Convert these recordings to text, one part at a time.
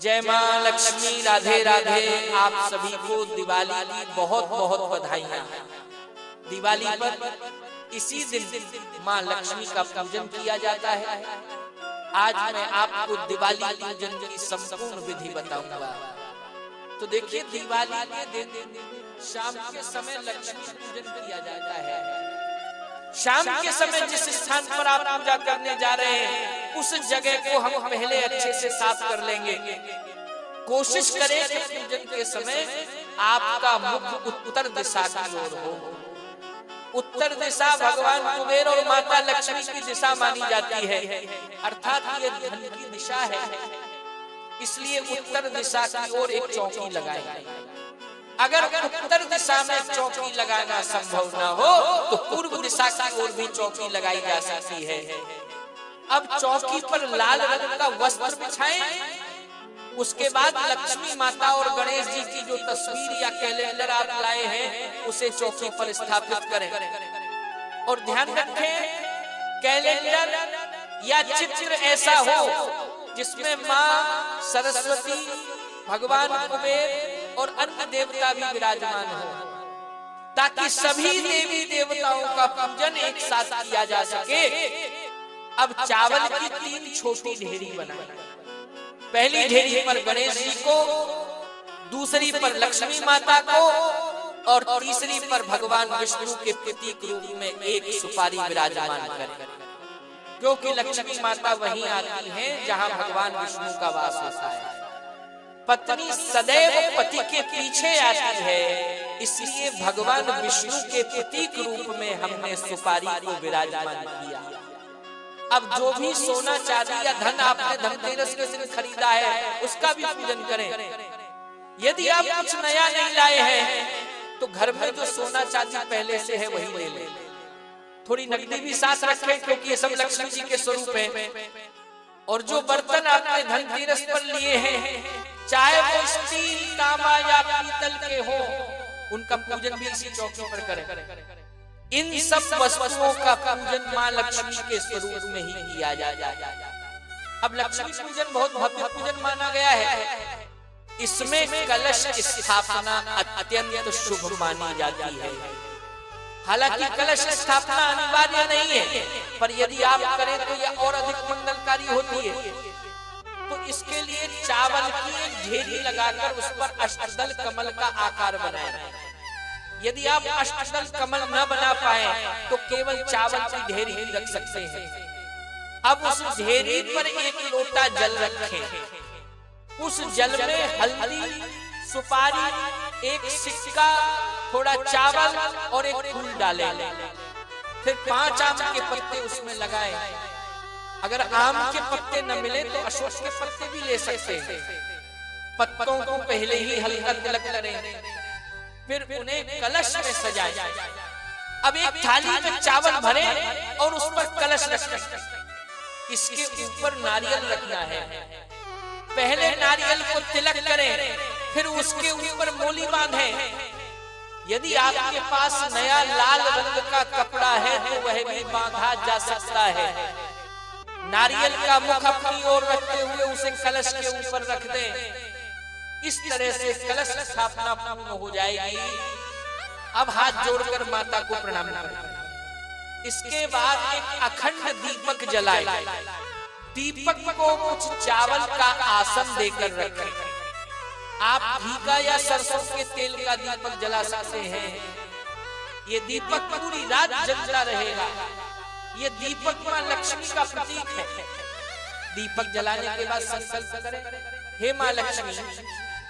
जय मां लक्ष्मी, राधे राधे। आप सभी को दिवाली की बहुत बहुत बधाइयां। दिवाली पर इसी दिन मां लक्ष्मी का पूजन किया जाता है। आज मैं आपको दिवाली पूजन की संपूर्ण विधि बताऊंगा। तो देखिए, दिवाली के दिन शाम के समय लक्ष्मी पूजन किया जाता है। शाम के समय जिस स्थान पर आप पूजा करने जा रहे हैं उस जगह को हम पहले अच्छे से साफ कर लेंगे। कोशिश करें कि पूजन के समय आपका मुख उत्तर दिशा की ओर हो। उत्तर दिशा भगवान कुबेर और माता लक्ष्मी की दिशा मानी जाती है, अर्थात ये धन की दिशा है। इसलिए उत्तर दिशा की ओर एक चौकी लगाएं। अगर उत्तर दिशा में चौकी लगाना संभव न हो तो पूर्व दिशा की ओर भी चौकी लगाई जा सकती है। अब चौकी पर लाल रंग का वस्त्र बिछाएं। उसके बाद लक्ष्मी माता और गणेश जी की जो तस्वीर या कैलेंडर आप लाए हैं उसे चौकी पर स्थापित करें। और ध्यान रखें, कैलेंडर या चित्र ऐसा हो जिसमें मां सरस्वती, भगवान कुबेर और अन्य देवता भी विराजमान हो, ताकि सभी देवी देवताओं का पूजन एक साथ किया जा सके। अब चावल की 3 छोटी ढेरी बनाएं। पहली ढेरी पर गणेश जी को, दूसरी पर लक्ष्मी माता को और तीसरी पर भगवान विष्णु के प्रतीक रूप में एक सुपारी विराजमान करें, क्योंकि लक्ष्मी माता वहीं आती हैं जहां भगवान विष्णु का वास होता है। पत्नी सदैव पति के पीछे आती है, इसलिए भगवान विष्णु के प्रतीक रूप में हमने सुपारी को विराजमान किया। अब जो भी सोना चांदी या धन आपने धनतेरस के दिन खरीदा है उसका भी पूजन करें। यदि आप कुछ नया नहीं लाए हैं तो घर में जो सोना चांदी पहले से है वही ले लें। थोड़ी नकदी भी साथ रखें, क्योंकि ये सब लक्ष्मी जी के स्वरूप है। और जो बर्तन आपने धनतेरस पर लिए हैं, चाहे वो स्टील, तांबा या पीतल के हो, उनका पूजन भी इसी चौकी पर करें। इन सब वस्तुओं का पूजन मां लक्ष्मी के स्वरूप में ही किया जाता है। अब लक्ष्मी पूजन बहुत भव्य पूजन माना गया है। इसमें कलश स्थापना अत्यंत शुभ मानी जाती है। हालांकि कलश स्थापना अनिवार्य नहीं है, पर यदि आप करें तो यह और अधिक मंगलकारी होती है। तो इसके लिए चावल की एक ढेरी लगाकर उस पर अष्टदल कमल का आकार बनाएं। यदि आप अष्टदल कमल न बना पाए तो केवल चावल की ढेरी ही रख सकते हैं। अब उस ढेरी पर एक लोटा जल रखें। उस जल में हल्दी, सुपारी, एक सिक्का, थोड़ा चावल और एक फूल डालें। फिर 5 आम के पत्ते उसमें लगाएं। अगर आम के पत्ते न मिले तो अशोक के पत्ते भी ले सकते हैं। पत्तों को पहले ही हल्का तिलक करें, फिर उन्हें कलश में सजाएं। अब एक थाली में चावल भरें और उस पर कलश रखें। इसके ऊपर नारियल रखना है। पहले नारियल को तिलक करें, फिर उसके ऊपर मोली बांधें। यदि आपके पास नया लाल रंग का कपड़ा है तो वह भी बांधा जा सकता है। नारियल का मुख अपनी ओर रखते हुए उसे कलश के ऊपर रख दें। इस तरह से कलश स्थापना पूर्ण हो जाएगी। अब हाथ जोड़कर माता को प्रणाम करें। इसके बाद एक अखंड दीपक जलाएं। दीपक को कुछ चावल का आसन देकर रखें। आप घी का या सरसों के तेल का दीपक जला सकते हैं। ये दीपक पूरी रात जलता रहेगा। ये दीपक मां लक्ष्मी का प्रतीक है। दीपक जलाने के बाद संकल्प करें, हे मां लक्ष्मी,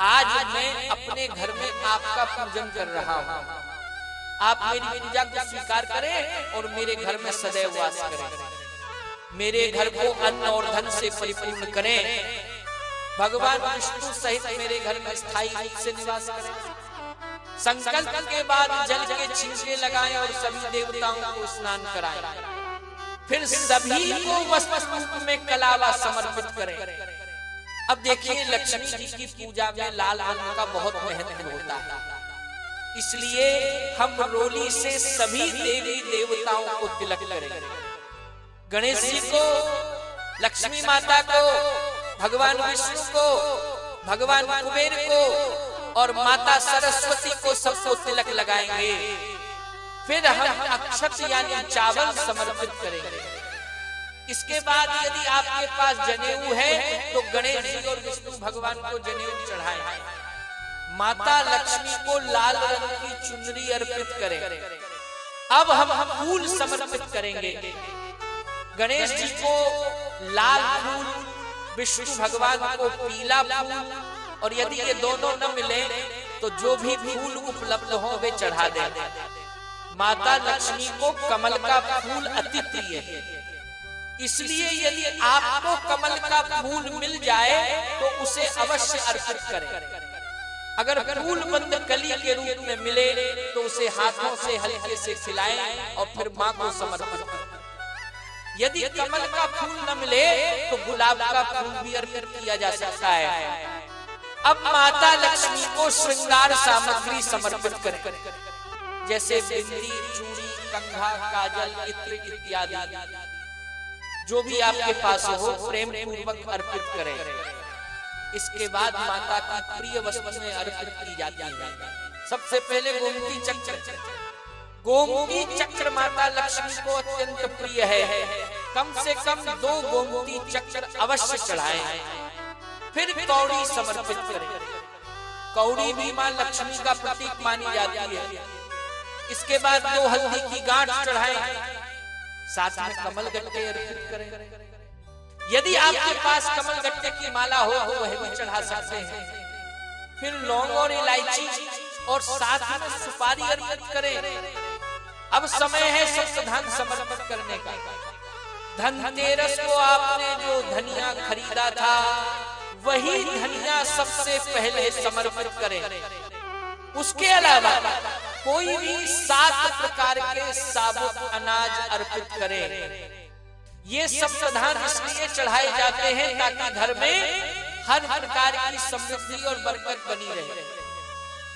आज मैं अपने घर में आपका पूजन कर रहा हूँ। आप मेरी पूजा को स्वीकार करें और मेरे घर में सदैव वास करें। मेरे घर को अन्न और धन से परिपूर्ण करें। भगवान विष्णु सहित मेरे घर में स्थायी रूप से निवास करें। संकल्प के बाद जल के छींटे लगाएं और सभी देवताओं को स्नान कराएं। फिर सभी को वस्त्र रूप में कलावा समर्पित करें। अब देखिए, लक्ष्मी जी की पूजा में लाल रंग का बहुत महत्व होता है। इसलिए हम रोली से सभी देवी देवताओं को तिलक करें। गणेश जी को, लक्ष्मी माता को, भगवान विष्णु को भगवान कुबेर को और माता सरस्वती को सबको तिलक लगाएंगे। फिर हम अक्षत यानी चावल समर्पित करेंगे। इसके बाद यदि आपके पास जनेऊ है तो गणेश जी और विष्णु भगवान को जनेऊ चढ़ाएं। माता लक्ष्मी को लाल रंग की चुनरी अर्पित करें। अब हम फूल समर्पित करेंगे। गणेश जी को लाल फूल, विष्णु भगवान को पीला फूल, और यदि ये दोनों न मिले तो जो भी फूल उपलब्ध हो वे चढ़ा दें। माता लक्ष्मी को कमल का फूल अति प्रिय है, इसलिए यदि आपको कमल का फूल मिल जाए तो उसे अवश्य अर्पित करें। अगर फूल बंद कली के रूप में मिले तो उसे हाथों से हल्के से खिलाएं और फिर मां को समर्पित करें। यदि कमल का फूल न मिले तो गुलाब का फूल भी अर्पित किया जा सकता है। अब माता लक्ष्मी को श्रृंगार सामग्री समर्पित करें, जैसे बिंदी, चूड़ी, कंघा, काजल, इत्र इत्यादि जो भी आपके पास हो प्रेम पूर्वक अर्पित करें। इसके बाद माता की प्रिय वस्तुएं अर्पित की जाती हैं। सबसे पहले गोमती चक्र। गोमती चक्र माता लक्ष्मी को अत्यंत प्रिय है। कम से कम 2 गोमती चक्र अवश्य चढ़ाएं। फिर कौड़ी समर्पित करें। कौड़ी भी मां लक्ष्मी का प्रतीक मानी जाती है। इसके बाद 2 हल्दी की गांठ चढ़ाएं। साथ में कमल गट्टे अर्पित करें। यदि आपके पास कमल गट्टे की माला हो तो वह भी चढ़ा सकते हैं। फिर लौंग और इलायची और साथ में सुपारी अर्पित करें। अब समय है सप्तधान समर्पित करने का। धनतेरस को आपने जो धनिया खरीदा था वही धनिया सबसे पहले समर्पित करें। उसके अलावा कोई भी 7 प्रकार के साबुत अनाज अर्पित करें। ये सप्तधान इसलिए चढ़ाए जाते हैं ताकि घर में हर प्रकार की समृद्धि और बरकत बनी रहे।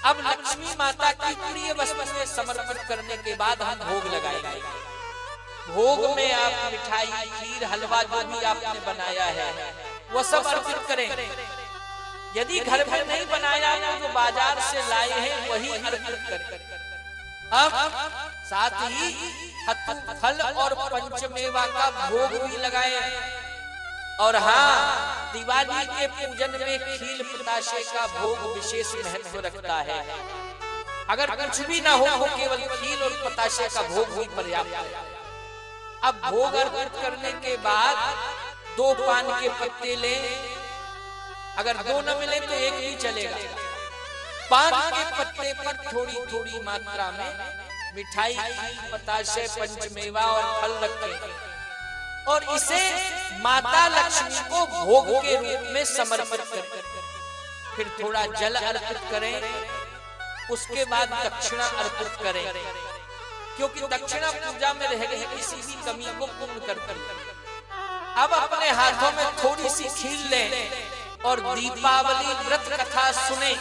अब लक्ष्मी माता की प्रिय वस्तुएं समर्पित करने के बाद हम भोग लगाएंगे। भोग में आप मिठाई, खीर, हलवा जो भी आपने बनाया है वो सब अर्पित करें। यदि घर में नहीं बनाया तो जो बाजार से लाए हैं वही अर्पित करें। अब साथ ही फल और पंचमेवा का भोग भी लगाएं। और हाँ, दिवाली के पूजन में खील पताशे का भोग विशेष महत्व रखता है। अगर कुछ भी ना हो केवल खील और पताशे का भोग ही पर्याप्त है। अब भोग अर्पित करने के बाद 2 पान के पत्ते लें। अगर 2 न मिले तो 1 ही चलेगा। पान के पत्ते पर थोड़ी थोड़ी मात्रा में मिठाई, पताशे, पंचमेवा और फल रखें और इसे माता लक्ष्मी को भोग के रूप में समर्पित करें। फिर थोड़ा जल अर्पित करें। उसके बाद दक्षिणा अर्पित करें, क्योंकि दक्षिणा पूजा में रह गई किसी भी कमी को पूर्ण करती है। अब अपने हाथों में थोड़ी सी खीर लें और दीपावली व्रत कथा सुने।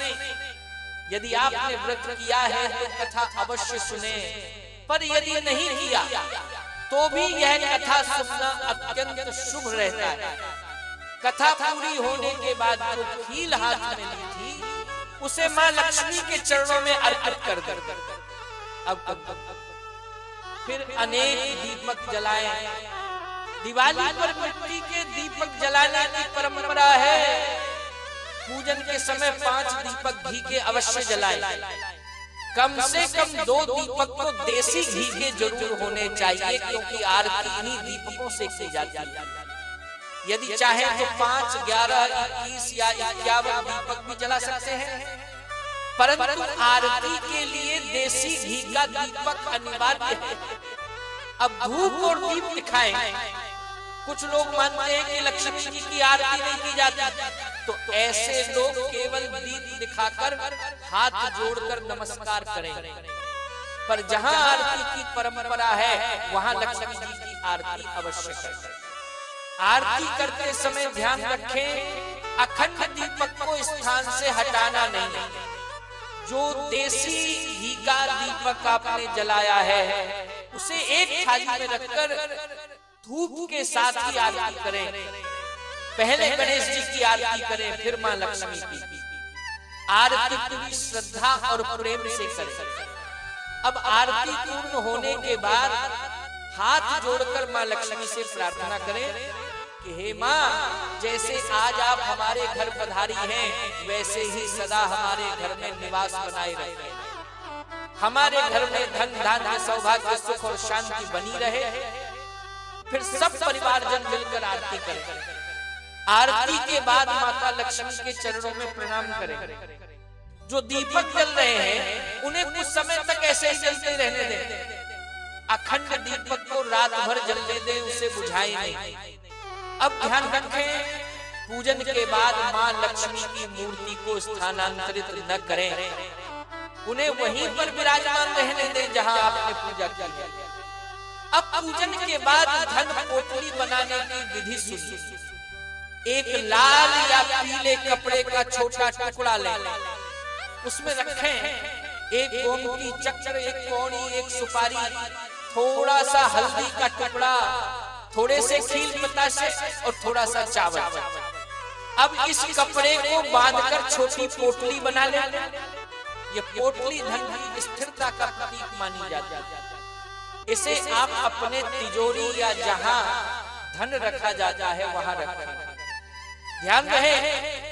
यदि आपने व्रत किया है तो कथा अवश्य सुने, पर यदि नहीं किया तो भी यह कथा सुनना अत्यंत शुभ रहता है। कथा पूरी होने के बाद जो खील हाथ में ली थी उसे मां लक्ष्मी के चरणों में अर्पित कर दे। अब फिर अनेक दीपक जलाएं। दिवाली पर मिट्टी के दीपक जलाने की परंपरा है। पूजन के समय 5 दीपक घी के अवश्य जलाएं। कम से कम 2 दीपक तो देसी घी के जरूर होने चाहिए, क्योंकि आरती इन्हीं दीपकों से की जाती है। यदि चाहे तो 5, 11, 21 या 51 दीपक भी जला सकते हैं, परंतु आरती के लिए देसी घी का दीपक अनिवार्य है। अब धूप और दीप दिखाएं। कुछ लोग मानते हैं कि लक्ष्मी जी की आरती नहीं की जाती, तो ऐसे लोग केवल दीप दिखाकर हाथ जोड़कर नमस्कार करें। पर जहां आरती की परंपरा है वहां लक्ष्मी जी की आरती अवश्य करें। आरती करते समय ध्यान रखें, अखंड दीपक को स्थान से हटाना नहीं। जो देसी घी का दीपक आपने जलाया है उसे एक थाली में रखकर धूप के साथ ही आरती करें। पहले गणेश जी की आरती करें, फिर मां लक्ष्मी की आरती पूरी श्रद्धा और प्रेम से करें। अब आरती पूर्ण होने के बाद हाथ जोड़कर मां लक्ष्मी से प्रार्थना करें कि हे मां, जैसे आज आप हमारे घर पधारी हैं, वैसे ही सदा हमारे घर में निवास बनाए रखें। हमारे घर में धन धान्य सौभाग्य सुख और शांति बनी रहे। फिर सब परिवारजन मिलकर आरती करें। आरती के बाद माता लक्ष्मी के चरणों में प्रणाम करें। जो दीपक जल रहे हैं उन्हें कुछ समय तक ऐसे ही जलते रहने दें। अखंड दीपक को रात भर जलने दें, उसे बुझाएं नहीं। अब ध्यान रखें, पूजन के बाद मां लक्ष्मी की मूर्ति को स्थानांतरित न करें, उन्हें वहीं पर विराजमान रहने दें जहां आपने पूजा की है। अब पूजन के बाद धन पोटली बनाने की विधि सुनिए। एक लाल या पीले कपड़े का छोटा टुकड़ा लें, उसमें रखें एक गोमती चक्र, एक कौड़ी, एक सुपारी, थोड़ा सा हल्दी का टुकड़ा, थोड़े से खील बतासे और थोड़ा सा चावल। अब इस कपड़े को बांधकर छोटी पोटली बना ले। ये पोटली धन की स्थिरता का प्रतीक मानी जाती है। इसे आप अपने तिजोरी या जहां धन रखा जाता है वहां रखें। ध्यान रहे,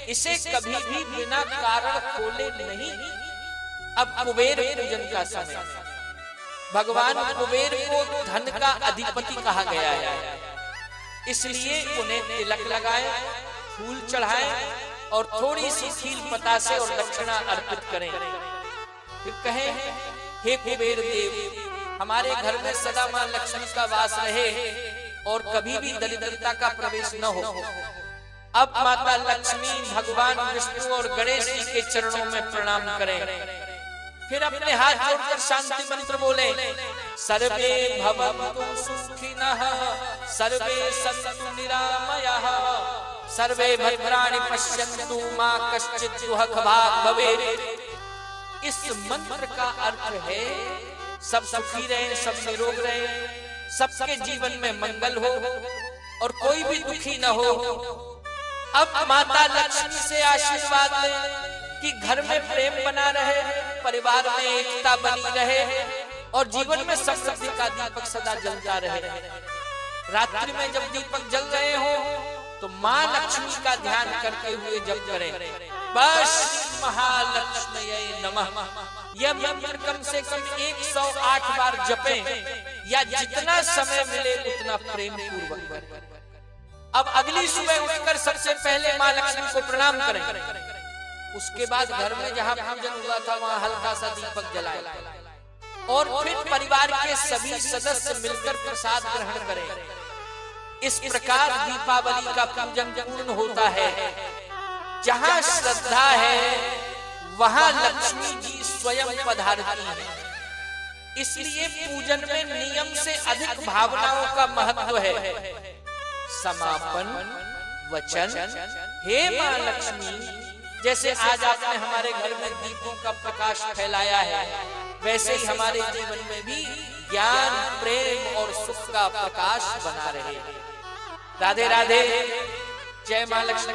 इसे कभी भी बिना कारण खोले नहीं। अब कुबेर पूजन का समय। भगवान कुबेर को धन का अधिपति कहा गया है, इसलिए उन्हें तिलक लगाएं, फूल चढ़ाएं और थोड़ी सी खील पतासे और दक्षिणा अर्पित करें। फिर कहें, हे कुबेर देव, हमारे घर में सदा मां लक्ष्मी का वास रहे और कभी भी दरिद्रता का प्रवेश न हो। अब माता लक्ष्मी, भगवान विष्णु और गणेश जी के चरणों में प्रणाम करें। फिर अपने हाथ जोड़कर शांति मंत्र बोले, सर्वे भवन्तु सुखिनः, सर्वे सन्तु निरामयाः, सर्वे भद्राणि पश्यन्तु मा कश्चित् दुःखभाग् भवेत्। इस मंत्र का अर्थ है सब सुखी रहे, सब निरोग रहे, सबके जीवन में मंगल हो और कोई भी दुखी न हो। अब माता लक्ष्मी से आशीर्वाद लें कि घर में प्रेम बना रहे, परिवार में एकता बनी रहे और जीवन में समृद्धि का दीपक सदा जलता रहे। रात्रि में जब दीपक जल रहे हो तो मां लक्ष्मी का ध्यान करते हुए जप करें, बस महालक्ष्म्यै नमः। यह मंत्र कम से कम 108 बार जपें या जितना समय मिले उतना प्रेम पूर्वक करें। अब अगली सुबह उठकर सबसे पहले मां लक्ष्मी को प्रणाम करें। उसके बाद घर में जहां पूजन हुआ था वहां हल्का सा दीपक जलाएं और फिर परिवार के सभी सदस्य मिलकर प्रसाद ग्रहण करें। इस प्रकार दीपावली का पूजन पूर्ण होता है। जहां श्रद्धा है वहां लक्ष्मी जी स्वयं पधारती हैं। इसलिए पूजन में नियम से अधिक भावनाओं का महत्व है। समापन वचन, हे मां लक्ष्मी, जैसे आज आपने हमारे घर में दीपों का प्रकाश फैलाया है, वैसे ही हमारे जीवन में भी ज्ञान, प्रेम और सुख का प्रकाश बना रहे। राधे राधे, जय मां लक्ष्मी।